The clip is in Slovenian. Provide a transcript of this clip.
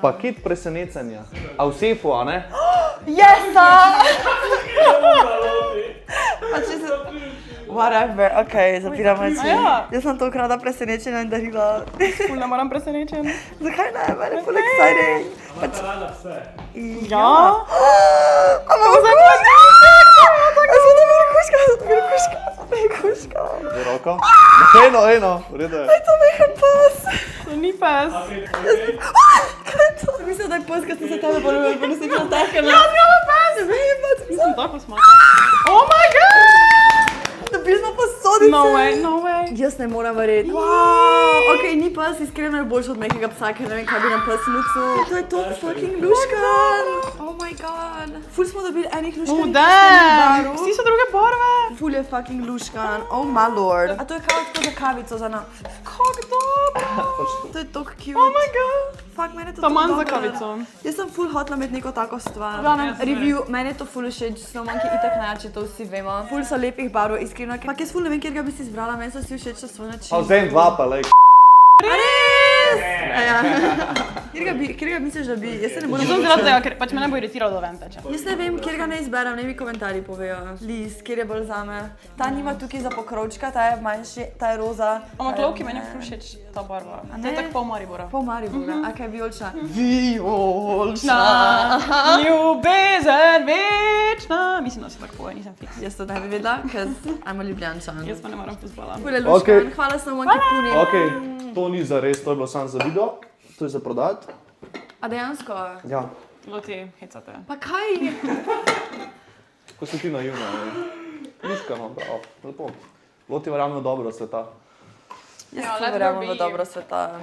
Paket presenečenja. A v sefu, a ne? Jesa! Pa če se... Whatever, okej, zapiramo oči. Jaz sem tokrat presenečena in darila. Ful ne moram presenečen. Zakaj ne? Mene full exciting. Rada vse. Ja? Ampak kuška! Jaz sem dobila kuška. Z roko? Eno, v redu je. To mi je pes. To ni pes. Kaj je to? Mislim, da je pes, kad sem se tebe poljubila, pa nisem bila takana. Ja, zgrala pes! Nisem tako smatra. Oh my god! Dobili smo posodice. No way. Jaz ne moram verjeti. Wow, okej, ni pes, iskreno je boljši od nekega psa, ker ne vem, kaj bi nam pes nucil. To je to fucking luškan. Oh my god. Ful smo dobili enih luškanih Damn! Vsi so druge barve. Ful je fucking luškan. Oh my lord. A to je kao tako za kavico za nas. Kako dobro. To je tako cute. Oh my god. Fuck, mene to Pa manj tako za dobro. kavico. Jaz sem ful hotela imeti neko tako stvar. Glavnem, review, meni je to ful všeč, Snowmanki itak najjači, to vsi vemo. Ful so lepih barv, iskreno. Ampak jaz ful ne vem, kjer ga bi si izbrala, meni so vsi všeč na svoj način. Pa vzem dva pa, lej. Res! Ja. Kjer ga misliš, da bi? Jaz se ne morem Jaz sem zaradi tega, ker pač me ne bo iritiralo, da vem teče. Jaz ne vem, kjer ga ne izberem, ne mi komentarji povejo. Liz, kjer je bolj zame. Ta nima tukaj za pokrovčka, ta je manjši, ta je roza. Ampak lovki meni je ful všeč ta barva. To je tako pol Maribora. Pol Maribora, a kaj je vijolična? Vijolična, ljubezen večna. Mislim, da se tako poje, nisem fiks. Jaz to ne bi vedela, ker I'm a Ljubljančan. Jaz pa ne moram fuzbala. Ful je luškan, hvala Snowmanki puni. Okej, to ni za res, to je bilo samo za video. To je za prodati. A dejansko? Ja. Loti, hecate. Pa kaj? Ko si ti naivna, luškano, bravo, lepo. Loti verjamem v dobro sveta. Jaz verjamem v dobro sveta.